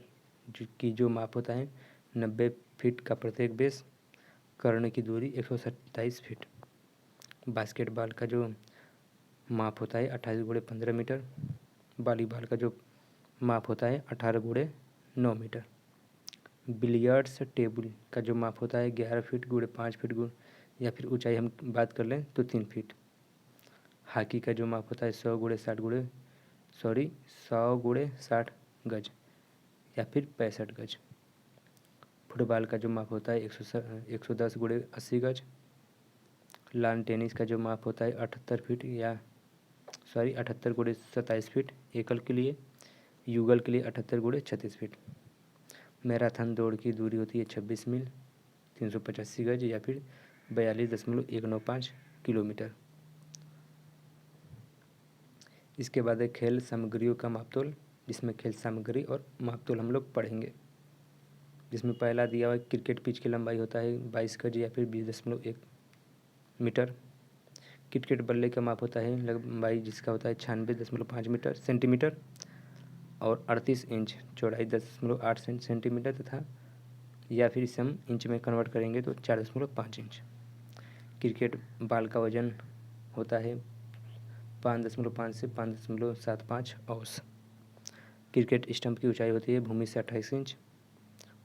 की जो माप होता है 90 फीट का प्रत्येक बेस। कर्ण की दूरी 127 फीट। बास्केटबॉल का जो माप होता है 28 गुणे 15 मीटर। वॉलीबॉल का जो माप होता है 18 गुणे 9 मीटर। बिलियर्ड्स टेबल का जो माप होता है 11 फीट गुणे 5 फीट या फिर ऊंचाई हम बात कर लें तो 3 फीट। हॉकी का जो माप होता है 100 गुणे 60 गज या फिर 65 गज। फुटबॉल का जो माप होता है 110 गुणे 80 गज। लॉन टेनिस का जो माप होता है 78 गुणे 27 फीट एकल के लिए। युगल के लिए 78 गुणे 36 फीट। मैराथन दौड़ की दूरी होती है 26 मील 385 गज या फिर 42.195 किलोमीटर। इसके बाद है खेल सामग्रियों का मापतोल, जिसमें खेल सामग्री और मापतोल हम लोग पढ़ेंगे। जिसमें पहला दिया हुआ क्रिकेट पिच की लंबाई होता है 22 गज या फिर 20.1 मीटर। क्रिकेट बल्ले का माप होता है लंबाई, जिसका होता है 96.5 सेंटीमीटर और 38 इंच, चौड़ाई 10.8 सेंटीमीटर तथा या फिर इसे हम इंच में कन्वर्ट करेंगे तो 4.5 इंच। क्रिकेट बॉल का वजन होता है 5.5 से 5.75 औंस। क्रिकेट स्टंप की ऊंचाई होती है भूमि से 28 इंच।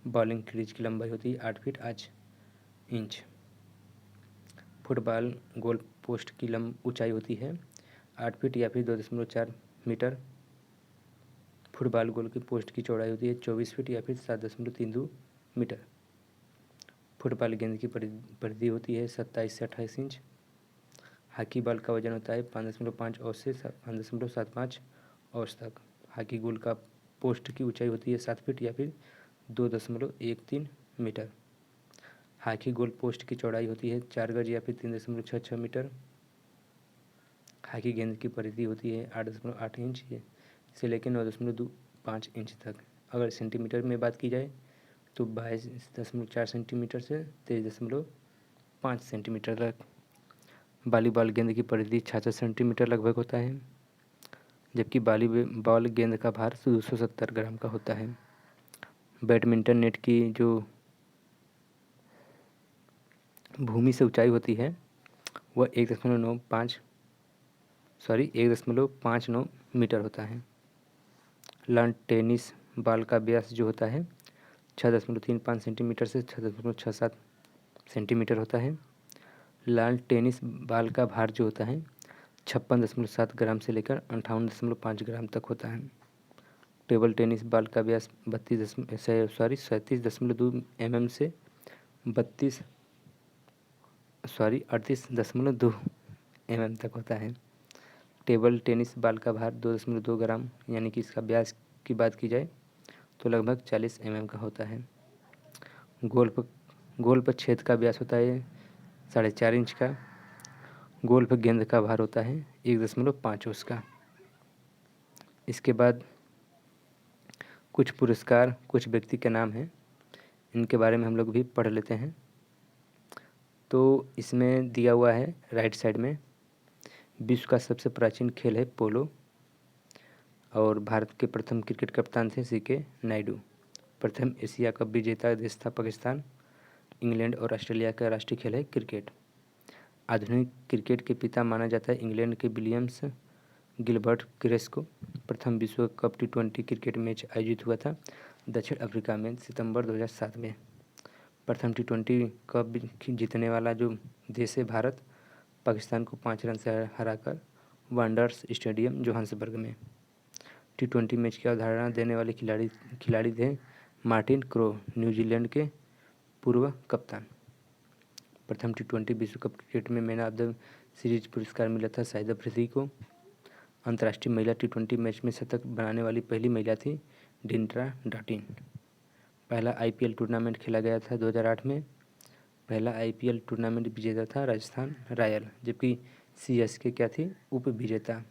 बॉलिंग क्रीज की लंबाई होती है 8 feet 8 inch. Football goal post की ऊंचाई होती है 8 फीट या फिर 2.4 मीटर। फुटबॉल गोल की पोस्ट की चौड़ाई होती है 24 फीट या फिर 7.32 मीटर। फुटबॉल गेंद की परिधि होती है 27 से 28 इंच। हॉकी बॉल का वजन होता है 5.5 औंस से 5.75 औंस तक। हॉकी गोल का पोस्ट की ऊंचाई होती है 7 फीट या फिर 2.13 मीटर। हॉकी गोल पोस्ट की चौड़ाई होती है 4 गज या फिर 3.66 मीटर। हॉकी गेंद की परिधि होती है 8.8 इंच से लेकर 9.25 इंच तक। अगर सेंटीमीटर में बात की जाए तो 22.4 सेंटीमीटर से 23.5 सेंटीमीटर तक। वॉलीबॉल गेंद की परिधि 66 सेंटीमीटर लगभग होता है, जबकि बॉल गेंद का भार 270 ग्राम का होता है। बैडमिंटन नेट की जो भूमि से ऊंचाई होती है वह 1.59 मीटर होता है। लॉन टेनिस बॉल का व्यास जो होता है 6.35 सेंटीमीटर से 6.67 सेंटीमीटर होता है। लॉन टेनिस बॉल का भार जो होता है 56.7 ग्राम से लेकर 58.5 ग्राम तक होता है। टेबल टेनिस बॉल का व्यास 37.2 mm से 38.2 mm तक होता है। टेबल टेनिस बॉल का भार 2.2 ग्राम, यानी कि इसका व्यास की बात की जाए तो लगभग 40 mm का होता है। गोल्फ छेद का व्यास होता है 4.5 इंच का। गोल्फ गेंद का भार होता है 1.5 औंस का। इसके बाद कुछ पुरस्कार, कुछ व्यक्ति के नाम हैं, इनके बारे में हम लोग भी पढ़ लेते हैं। तो इसमें दिया हुआ है राइट साइड में, विश्व का सबसे प्राचीन खेल है पोलो और भारत के प्रथम क्रिकेट कप्तान थे CK नायडू। प्रथम एशिया कप विजेता देश था पाकिस्तान। इंग्लैंड और ऑस्ट्रेलिया का राष्ट्रीय खेल है क्रिकेट। आधुनिक क्रिकेट के पिता माना जाता है इंग्लैंड के विलियम्स गिलबर्ट ग्रेस को। प्रथम विश्व कप T20 क्रिकेट मैच आयोजित हुआ था दक्षिण अफ्रीका में सितंबर 2007 में। प्रथम T20 कप जीतने वाला जो देश है भारत, पाकिस्तान को 5 रन से हराकर वांडरर्स स्टेडियम जोहान्सबर्ग में। T20 मैच की अवधारणा देने वाले खिलाड़ी थे मार्टिन क्रो, न्यूजीलैंड के पूर्व कप्तान। प्रथम T20 विश्व कप क्रिकेट में मैन ऑफ द सीरीज पुरस्कार मिला था शाहिद अफरीदी को। अंतर्राष्ट्रीय महिला T20 मैच में शतक बनाने वाली पहली महिला थी डिंड्रा डॉटिन। पहला IPL टूर्नामेंट खेला गया था 2008 में। पहला IPL टूर्नामेंट विजेता था राजस्थान रॉयल, जबकि CSK क्या थी, उप विजेता।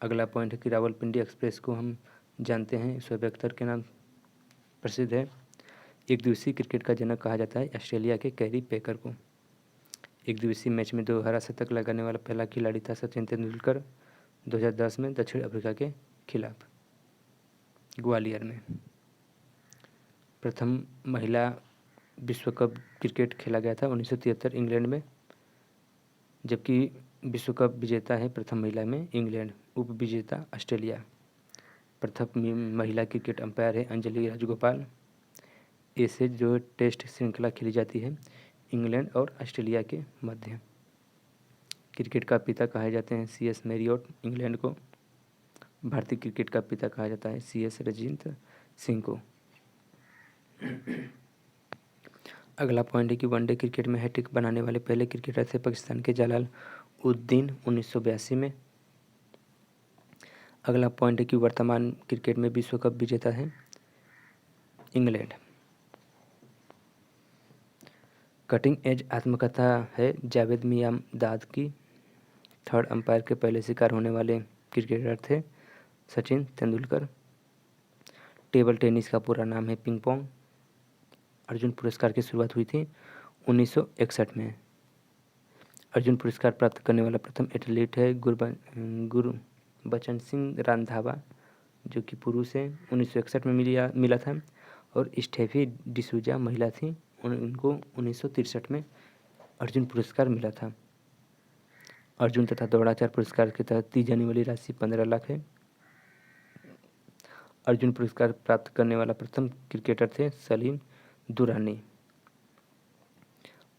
अगला पॉइंट है कि रावलपिंडी एक्सप्रेस को हम जानते हैं शोएब अख्तर के नाम प्रसिद्ध है। एक दिवसीय क्रिकेट का जनक कहा जाता है ऑस्ट्रेलिया के कैरी पेकर को। एक दिवसीय मैच में दोहरा शतक लगाने वाला पहला खिलाड़ी था सचिन तेंदुलकर 2010 में दक्षिण अफ्रीका के खिलाफ ग्वालियर में। प्रथम महिला विश्व कप क्रिकेट खेला गया था 1973 इंग्लैंड में, जबकि विश्व कप विजेता है प्रथम महिला में इंग्लैंड, उप विजेता ऑस्ट्रेलिया। प्रथम महिला क्रिकेट अंपायर है अंजलि राजगोपाल। ऐसे जो टेस्ट श्रृंखला खेली जाती है इंग्लैंड और ऑस्ट्रेलिया के मध्य। क्रिकेट का पिता कहे जाते हैं CS मैरियट इंग्लैंड को। भारतीय क्रिकेट का पिता कहा जाता है CS रजिंद्र सिंह को। अगला पॉइंट है कि वनडे क्रिकेट में हैट्रिक बनाने वाले पहले क्रिकेटर थे पाकिस्तान के जलाल उद्दीन 1982 में। अगला पॉइंट है कि वर्तमान क्रिकेट में विश्व कप विजेता है इंग्लैंड। कटिंग एज आत्मकथा है जावेद मियांदाद की। थर्ड अंपायर के पहले शिकार होने वाले क्रिकेटर थे सचिन तेंदुलकर। टेबल टेनिस का पूरा नाम है पिंग पोंग। अर्जुन पुरस्कार की शुरुआत हुई थी 1961 में। अर्जुन पुरस्कार प्राप्त करने वाला प्रथम एथलीट है गुरबचन सिंह रंधावा, जो कि पुरुष है, 1961 में मिला था। और स्टेफी डिसूजा महिला थी, उनको 1963 में अर्जुन पुरस्कार मिला था। अर्जुन तथा द्रोणाचार्य पुरस्कार के तहत दी जाने वाली राशि 15 लाख है। अर्जुन पुरस्कार प्राप्त करने वाला प्रथम क्रिकेटर थे सलीम दुरानी।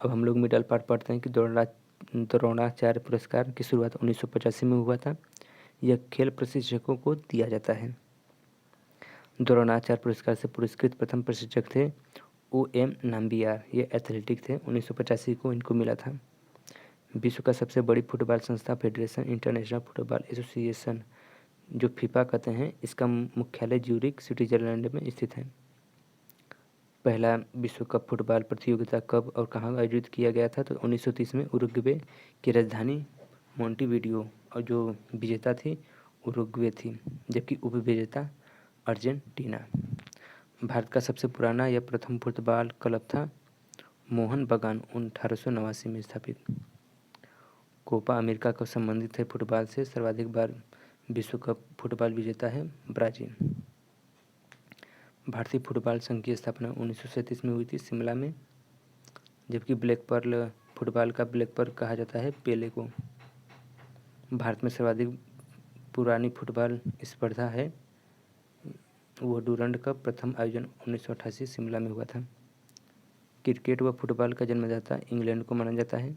अब हम लोग मिडल पार्ट पढ़ते हैं कि द्रोणाचार्य पुरस्कार की शुरुआत 1985 में हुआ था। यह खेल प्रशिक्षकों को दिया जाता है। द्रोणाचार्य पुरस्कार से पुरस्कृत प्रथम प्रशिक्षक थे OM नाम्बियार। ये एथलेटिक थे, 1985 को इनको मिला था। विश्व का सबसे बड़ी फुटबॉल संस्था फेडरेशन इंटरनेशनल फुटबॉल एसोसिएशन, जो फीफा कहते हैं, इसका मुख्यालय ज्यूरिख स्विट्जरलैंड में स्थित है। पहला विश्व कप फुटबॉल प्रतियोगिता कब और कहाँ आयोजित किया गया था? तो 1930 में उरुग्वे की राजधानी मोंटेविडियो, और जो विजेता थी उरुग्वे थी, जबकि उपविजेता अर्जेंटीना। भारत का सबसे पुराना या प्रथम फुटबॉल क्लब था मोहन बगान 1889 में स्थापित। कोपा अमेरिका को संबंधित है फुटबॉल से। सर्वाधिक बार विश्व कप फुटबॉल विजेता है ब्राज़ील। भारतीय फुटबॉल संघ की स्थापना 1937 में हुई थी शिमला में, जबकि ब्लैक पर्ल फुटबॉल का ब्लैक पर्ल कहा जाता है पेले को। भारत में सर्वाधिक पुरानी फुटबॉल स्पर्धा है वो डूरंड कप। प्रथम आयोजन 1988 शिमला में हुआ था। क्रिकेट व फुटबॉल का जन्मदाता इंग्लैंड को माना जाता है।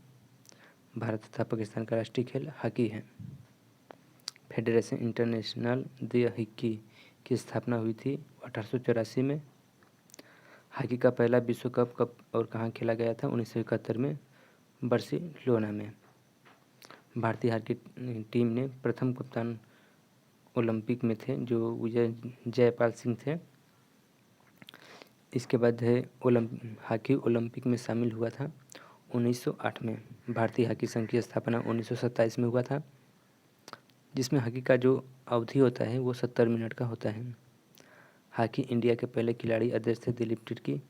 भारत तथा पाकिस्तान का राष्ट्रीय खेल हॉकी है। फेडरेशन इंटरनेशनल द हॉकी की स्थापना हुई थी 1884 में। हॉकी का पहला विश्व कप कब और कहाँ खेला गया था? 1971 में बार्सिलोना में। भारतीय हॉकी टीम ने प्रथम कप्तान ओलंपिक में थे, जो विजय जयपाल सिंह थे। इसके बाद है हॉकी ओलंपिक में शामिल हुआ था 1908 में। भारतीय हॉकी संघ की स्थापना 1927 में हुआ था, जिसमें हॉकी का जो अवधि होता है वो 70 मिनट का होता है। हॉकी इंडिया के पहले खिलाड़ी अध्यक्ष थे दिलीप तिर्की।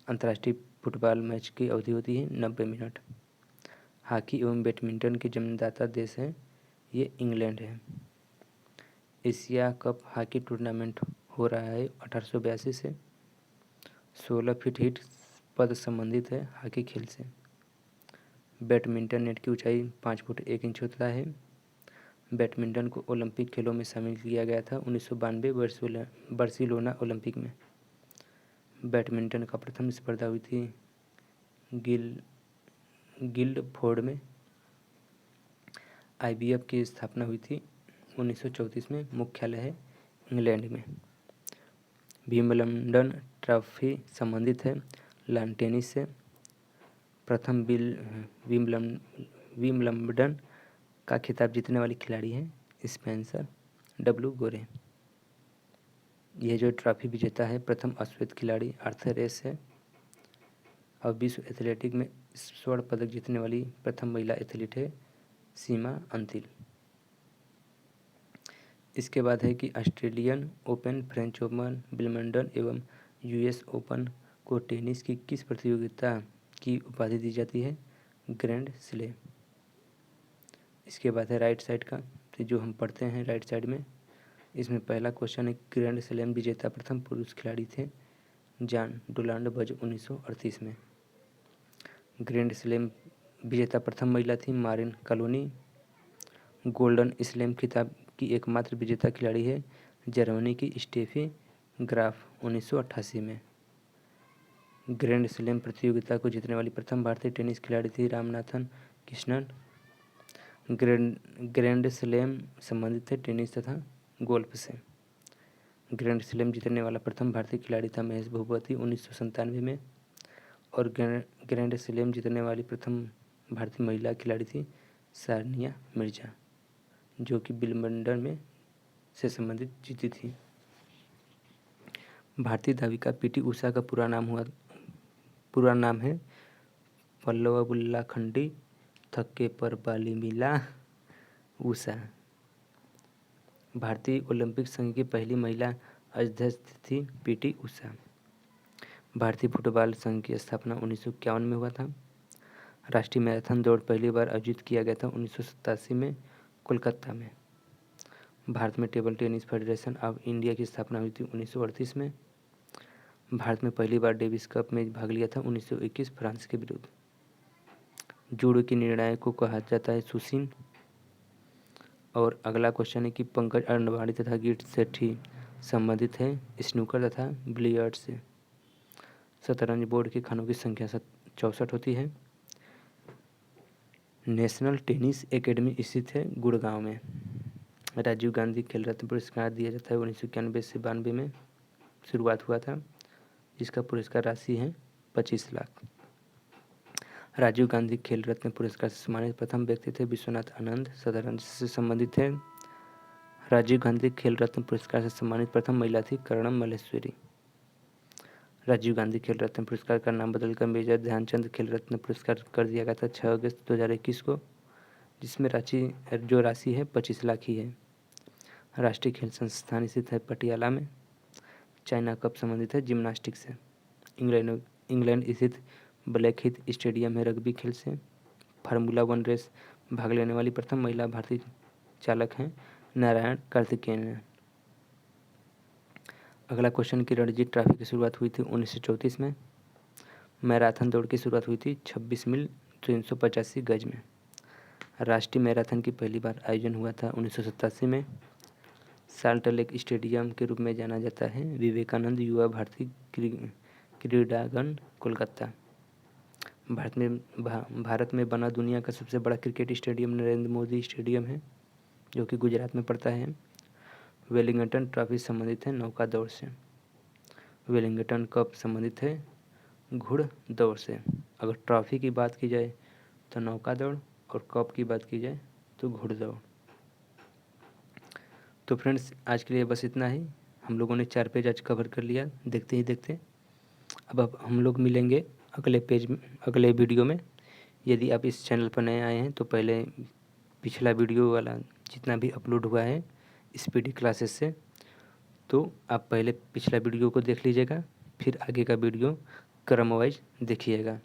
अंतर्राष्ट्रीय फुटबॉल मैच की अवधि होती है 90 मिनट। हॉकी एवं बैडमिंटन के जन्मदाता देश है ये इंग्लैंड है। एशिया कप हॉकी टूर्नामेंट हो रहा है 1882 से। 16 फीट हिट पद संबंधित है हॉकी खेल से। बैडमिंटन नेट की ऊंचाई 5 फुट 1 इंच होता है। बैडमिंटन को ओलंपिक खेलों में शामिल किया गया था 1992 बार्सिलोना ओलंपिक में। बैडमिंटन का प्रथम स्पर्धा हुई थी गिल्डफोर्ड में। IBF की स्थापना हुई थी 1934 में। मुख्यालय है इंग्लैंड में। विंबलडन ट्रॉफी संबंधित है लॉन टेनिस से। प्रथम विंबलडन का खिताब जीतने वाली खिलाड़ी हैं स्पेंसर W गोरे। यह जो ट्रॉफी विजेता है प्रथम अश्वेत खिलाड़ी आर्थर एस है। और विश्व एथलेटिक में स्वर्ण पदक जीतने वाली प्रथम महिला एथलीट है सीमा अंतिल। इसके बाद है कि Australian open, French open, Wimbledon एवं US ओपन को टेनिस की किस प्रतियोगिता की उपाधि दी जाती है? Grand slam. इसके बाद है राइट साइड का, तो जो हम पढ़ते हैं राइट साइड में, इसमें पहला क्वेश्चन है ग्रैंड स्लैम विजेता प्रथम पुरुष खिलाड़ी थे जॉन डोनाल्ड बज 1938 में। ग्रैंड स्लैम विजेता प्रथम महिला थी मारिन कालोनी। गोल्डन स्लैम खिताब की एकमात्र विजेता खिलाड़ी है जर्मनी की स्टेफी ग्राफ 1988 में। ग्रैंड स्लैम प्रतियोगिता को जीतने वाली प्रथम भारतीय टेनिस खिलाड़ी थी रामनाथन कृष्णन। ग्रैंड स्लैम संबंधित है टेनिस तथा गोल्फ से। ग्रैंड स्लैम जीतने वाला प्रथम भारतीय खिलाड़ी था महेश भूपति 1997 में। और ग्रैंड स्लैम जीतने वाली प्रथम भारतीय महिला खिलाड़ी थी सानिया मिर्जा, जो कि विंबलडन में से संबंधित जीती थी। भारतीय धाविका PT उषा का पूरा नाम है पल्लवबुल्ला खंडी थक्के पर बाली मिला उषा। भारतीय ओलंपिक संघ की पहली महिला अध्यक्ष थी PT उषा। भारतीय फुटबॉल संघ की स्थापना 1951 में हुआ था। राष्ट्रीय मैराथन दौड़ पहली बार आयोजित किया गया था 1987 में कोलकाता में। भारत में table tennis federation of India की स्थापना हुई थी 1938 में। भारत में पहली बार डेविस कप में भाग लिया था 1921 फ्रांस के विरुद्ध। जूडो के निर्णायक को कहा जाता है सुशीन। और अगला क्वेश्चन है कि पंकज अडवाणी तथा गिर सेठी संबंधित है स्नूकर तथा बिलियर्ड्स से। शतरंज बोर्ड के खानों की संख्या 64 होती है। नेशनल टेनिस एकेडमी स्थित है गुड़गांव में। राजीव गांधी खेल रत्न पुरस्कार दिया जाता है 1991 से 92 में शुरुआत हुआ था, जिसका पुरस्कार राशि है 25 लाख। राजीव गांधी खेल रत्न पुरस्कार से सम्मानित प्रथम व्यक्ति थे विश्वनाथ आनंद। शतरंज से संबंधित है। राजीव गांधी खेल रत्न पुरस्कार से सम्मानित प्रथम महिला थी कर्णम मल्लेश्वरी। राजीव गांधी खेल रत्न पुरस्कार का नाम बदलकर मेजर ध्यानचंद खेल रत्न पुरस्कार कर दिया गया था 6 अगस्त 2021 को, जिसमें राशि है 25 लाख ही है। राष्ट्रीय खेल संस्थान स्थित है पटियाला में। चाइना कप संबंधित है जिम्नास्टिक से। इंग्लैंड स्थित ब्लैकहीथ स्टेडियम है रग्बी खेल से। फार्मूला 1 रेस भाग लेने वाली प्रथम महिला भारतीय चालक हैं नारायण कार्तिकेयन। अगला क्वेश्चन की रणजी ट्रॉफी की शुरुआत हुई थी 1934 में। मैराथन दौड़ की शुरुआत हुई थी 26 मील 385 गज में। राष्ट्रीय मैराथन की पहली बार आयोजन हुआ था 1987 में। साल्ट लेक स्टेडियम के रूप में जाना जाता है विवेकानंद युवा भारतीय क्रीड़ांगन कोलकाता। भारत में बना दुनिया का सबसे बड़ा cricket stadium Narendra Modi stadium है, जो कि गुजरात में पड़ता है। वेलिंगटन ट्रॉफी संबंधित है नौका दौड़ से। वेलिंगटन कप संबंधित है घुड़ दौड़ से। अगर ट्रॉफी की बात की जाए तो नौका दौड़, और कप की बात की जाए तो घुड़ दौड़। तो फ्रेंड्स, आज के लिए बस इतना ही। हम लोगों ने 4 पेज आज कवर कर लिया देखते ही देखते। अब हम लोग मिलेंगे अगले वीडियो में। यदि आप इस चैनल पर नए आए हैं तो पहले पिछला वीडियो वाला जितना भी अपलोड हुआ है स्पीडी क्लासेस से, तो आप पहले पिछला वीडियो को देख लीजिएगा, फिर आगे का वीडियो क्रम वाइज देखिएगा।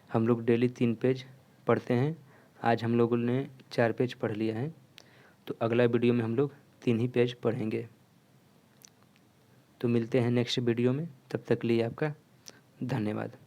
हम लोग डेली 3 पेज पढ़ते हैं। आज हम लोगों ने 4 पेज पढ़ लिया है, तो अगला वीडियो में हम लोग 3 ही पेज पढ़ेंगे। तो मिलते हैं नेक्स्ट वीडियो में, तब तक लिए आपका धन्यवाद।